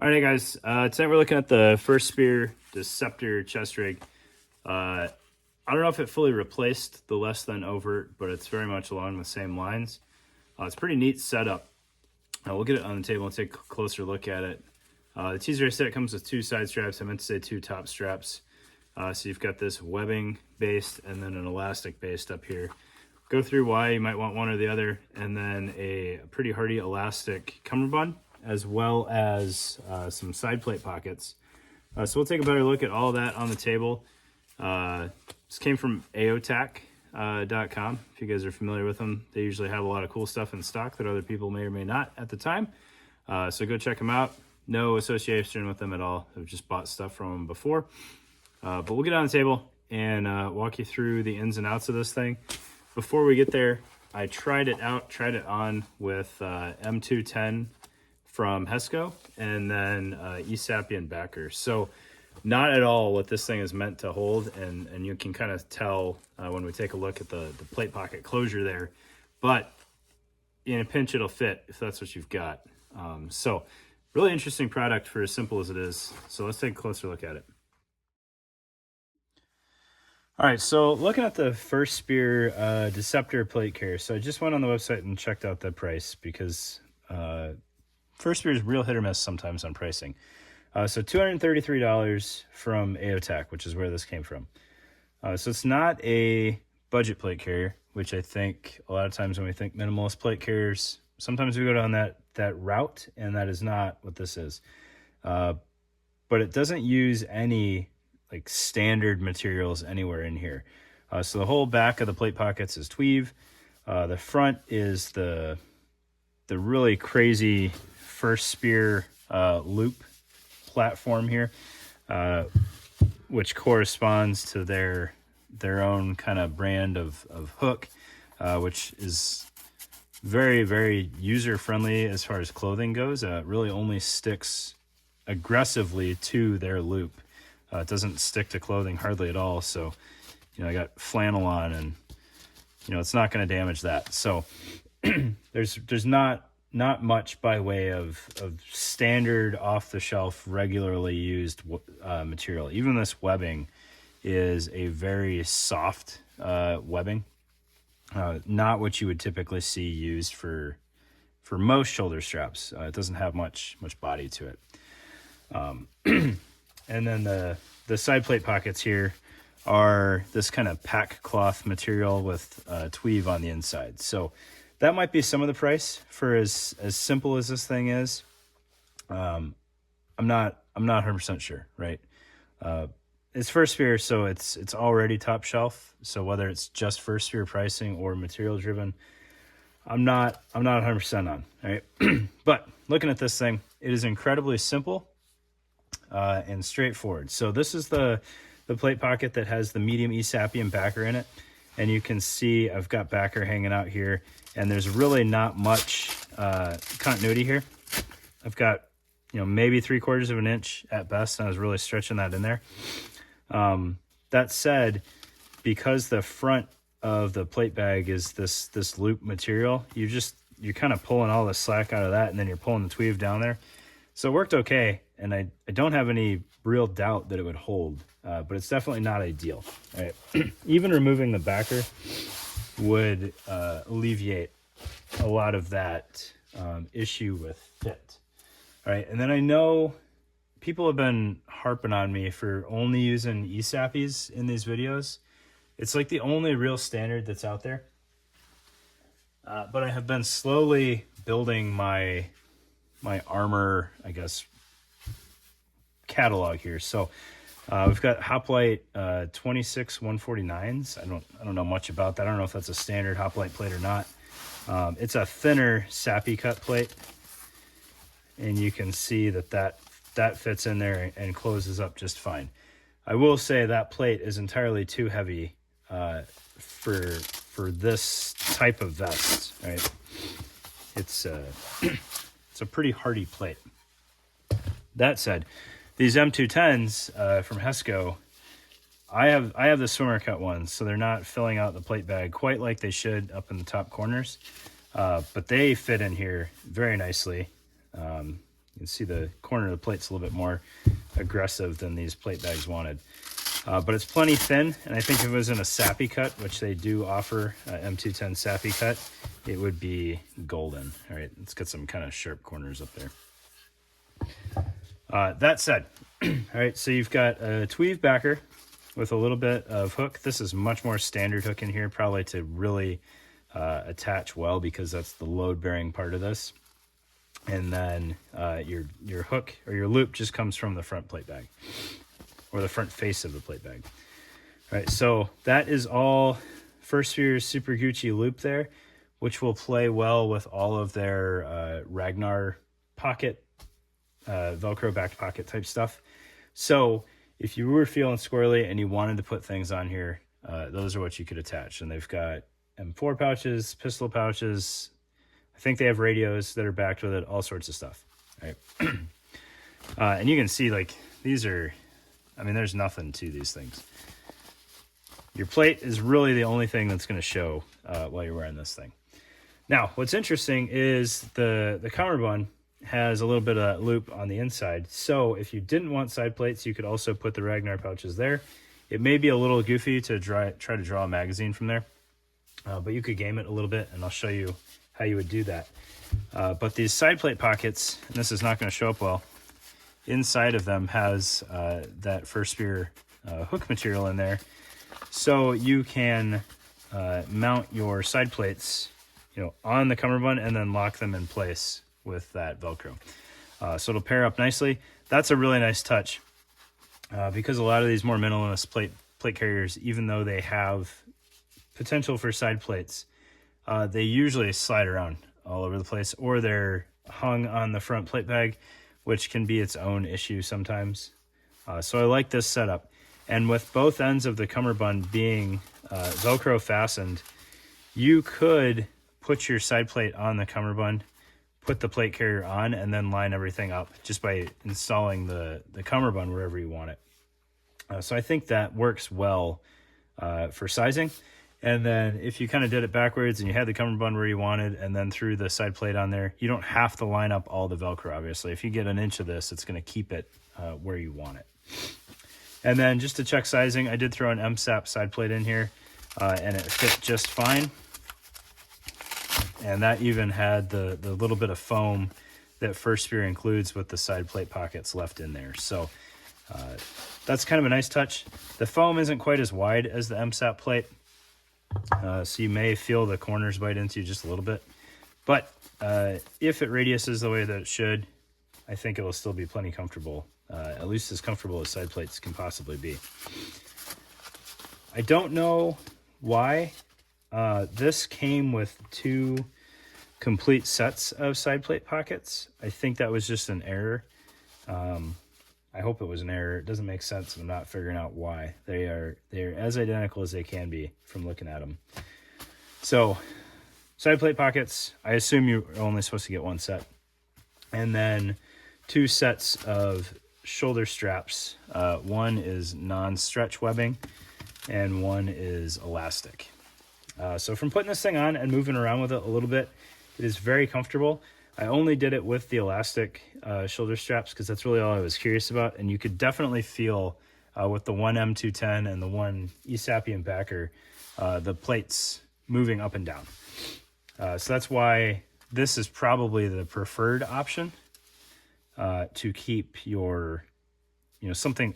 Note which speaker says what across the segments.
Speaker 1: All right, guys. Tonight we're looking at the First Spear Deceptor chest rig. I don't know if it fully replaced the less than overt, but it's very much along the same lines. It's a pretty neat setup. We'll get it on the table and take a closer look at it. The teaser set comes with two side straps. I meant to say two top straps. So you've got this webbing based and then an elastic based up here. Go through why you might want one or the other, and then a pretty hardy elastic cummerbund, as well as some side plate pockets. So we'll take a better look at all that on the table. This came from aotac.com. If you guys are familiar with them, they usually have a lot of cool stuff in stock that other people may or may not at the time. So go check them out. No association with them at all. I've just bought stuff from them before. But we'll get on the table and walk you through the ins and outs of this thing. Before we get there, I tried it on with M210 from Hesco, and then Esapian backer. So not at all what this thing is meant to hold, and you can kind of tell when we take a look at the plate pocket closure there. But in a pinch, it'll fit if that's what you've got. So really interesting product for as simple as it is. So let's take a closer look at it. All right, so looking at the First Spear Deceptor plate carrier. So I just went on the website and checked out the price because First Spear is real hit or miss sometimes on pricing. So $233 from AOTAC, which is where this came from. So it's not a budget plate carrier, which I think a lot of times when we think minimalist plate carriers, sometimes we go down that route, and that is not what this is. But it doesn't use any like standard materials anywhere in here. So the whole back of the plate pockets is tweave. The front is the really crazy First Spear loop platform here, which corresponds to their own kind of brand of hook, which is very, very user-friendly as far as clothing goes. It really only sticks aggressively to their loop. It doesn't stick to clothing hardly at all. So, I got flannel on, and, it's not going to damage that. So there's not much by way of standard off-the-shelf, regularly used material. Even this webbing is a very soft webbing. Not what you would typically see used for most shoulder straps. It doesn't have much body to it. And then the side plate pockets here are this kind of pack cloth material with tweave on the inside. So that might be some of the price for as simple as this thing is. I'm not 100% sure, right? It's First Spear, so it's already top shelf. So whether it's just First Spear pricing or material driven, I'm not 100% on, right? But looking at this thing, it is incredibly simple and straightforward. So this is the plate pocket that has the medium Esapian backer in it. And you can see I've got backer hanging out here, and there's really not much continuity here. I've got, maybe 3/4 of an inch at best, and I was really stretching that in there. That said, because the front of the plate bag is this loop material, you're kind of pulling all the slack out of that, and then you're pulling the tweave down there. So it worked okay, and I don't have any real doubt that it would hold, but it's definitely not ideal. Right? Even removing the backer would alleviate a lot of that issue with fit. All right, and then I know people have been harping on me for only using Esappies in these videos. It's like the only real standard that's out there. But I have been slowly building my armor, I guess, catalog here. So we've got Hoplite 26 149s. I don't know much about that. I don't know if that's a standard Hoplite plate or not. It's a thinner sappy cut plate, and you can see that fits in there and closes up just fine. I will say that plate is entirely too heavy for this type of vest, right? It's a pretty hardy plate. That said, these M210s from Hesco, I have the swimmer cut ones, so they're not filling out the plate bag quite like they should up in the top corners, but they fit in here very nicely. can see the corner of the plate's a little bit more aggressive than these plate bags wanted. But it's plenty thin, and I think if it was in a sappy cut, which they do offer, M210 sappy cut, it would be golden. All right, let's get some kind of sharp corners up there. That said, all right, so you've got a tweave backer with a little bit of hook. This is much more standard hook in here, probably to really attach well, because that's the load-bearing part of this. And then your hook or your loop just comes from the front plate bag, or the front face of the plate bag. All right, so that is all First Spear's Super Gucci loop there, which will play well with all of their Ragnar pocket, Velcro back pocket type stuff. So if you were feeling squirrely and you wanted to put things on here, those are what you could attach. And they've got M4 pouches, pistol pouches. I think they have radios that are backed with it, all sorts of stuff. All right. And you can see, like, these are, I mean, there's nothing to these things. Your plate is really the only thing that's going to show while you're wearing this thing. Now, what's interesting is the cummerbund has a little bit of loop on the inside. So if you didn't want side plates, you could also put the Ragnar pouches there. It may be a little goofy to try to draw a magazine from there, but you could game it a little bit, and I'll show you how you would do that. But these side plate pockets, and this is not going to show up well, inside of them has that First Spear hook material in there. So you can mount your side plates, on the cummerbund and then lock them in place with that Velcro. So it'll pair up nicely. That's a really nice touch because a lot of these more minimalist plate carriers, even though they have potential for side plates, they usually slide around all over the place, or they're hung on the front plate bag, which can be its own issue sometimes. So I like this setup. And with both ends of the cummerbund being Velcro fastened, you could put your side plate on the cummerbund, put the plate carrier on, and then line everything up just by installing the cummerbund wherever you want it. So I think that works well for sizing. And then if you kind of did it backwards and you had the cummerbund where you wanted and then threw the side plate on there, you don't have to line up all the Velcro, obviously. If you get an inch of this, it's going to keep it where you want it. And then just to check sizing, I did throw an MSAP side plate in here, and it fit just fine. And that even had the little bit of foam that First Spear includes with the side plate pockets left in there. So that's kind of a nice touch. The foam isn't quite as wide as the MSAP plate, so you may feel the corners bite into you just a little bit. But if it radiuses the way that it should, I think it will still be plenty comfortable, at least as comfortable as side plates can possibly be. I don't know why this came with 2 complete sets of side plate pockets. I think that was just an error. I hope it was an error. It doesn't make sense. I'm not figuring out why. They're as identical as they can be from looking at them. So side plate pockets, I assume you're only supposed to get 1 set. And then 2 sets of shoulder straps. One is non-stretch webbing and one is elastic. So from putting this thing on and moving around with it a little bit, it is very comfortable. I only did it with the elastic shoulder straps because that's really all I was curious about. And you could definitely feel with the one M210 and the one Esapian backer, the plates moving up and down. So that's why this is probably the preferred option to keep your, something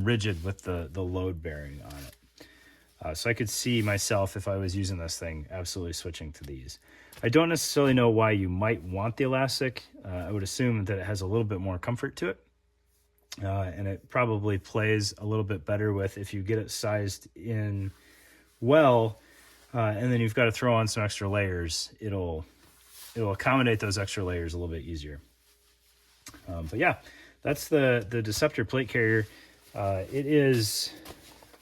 Speaker 1: rigid with the load bearing on it. So I could see myself, if I was using this thing, absolutely switching to these. I don't necessarily know why you might want the elastic. I would assume that it has a little bit more comfort to it. And it probably plays a little bit better with if you get it sized in well, and then you've got to throw on some extra layers. It'll accommodate those extra layers a little bit easier. But yeah, that's the Deceptor plate carrier. It is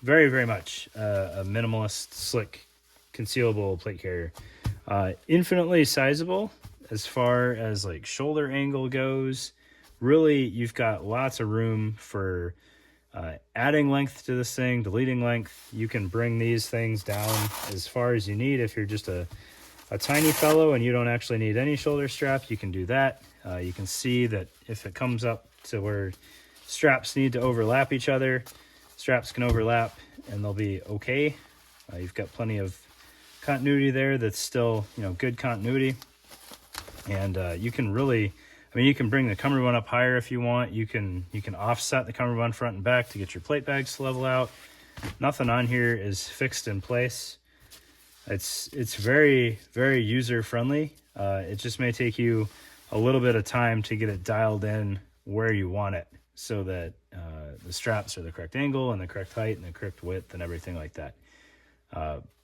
Speaker 1: very, very much a minimalist, slick, concealable plate carrier. Infinitely sizable as far as like shoulder angle goes. Really, you've got lots of room for adding length to this thing, deleting length. You can bring these things down as far as you need. If you're just a tiny fellow and you don't actually need any shoulder strap, you can do that. You can see that if it comes up to where straps need to overlap each other, straps can overlap and they'll be okay. You've got plenty of continuity there that's still, good continuity. And you can really, you can bring the cummerbund up higher if you want. You can offset the cummerbund front and back to get your plate bags to level out. Nothing on here is fixed in place. It's very, very user friendly. It just may take you a little bit of time to get it dialed in where you want it, so that the straps are the correct angle and the correct height and the correct width and everything like that.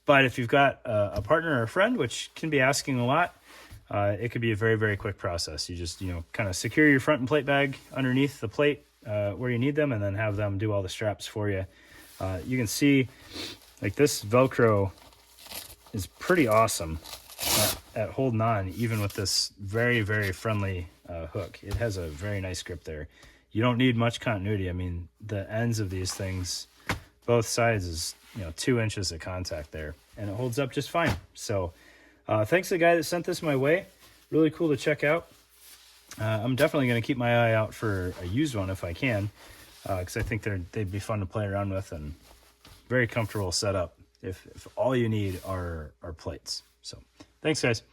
Speaker 1: But if you've got a partner or a friend, which can be asking a lot, it could be a very, very quick process. You just, kind of secure your front and plate bag underneath the plate where you need them, and then have them do all the straps for you. You can see, like, this Velcro is pretty awesome at holding on, even with this very, very friendly hook. It has a very nice grip there. You don't need much continuity. The ends of these things, both sides is 2 inches of contact there, and it holds up just fine. So thanks to the guy that sent this my way. Really cool to check out. I'm definitely going to keep my eye out for a used one if I can, because I think they'd be fun to play around with, and very comfortable setup if all you need are plates. So thanks, guys.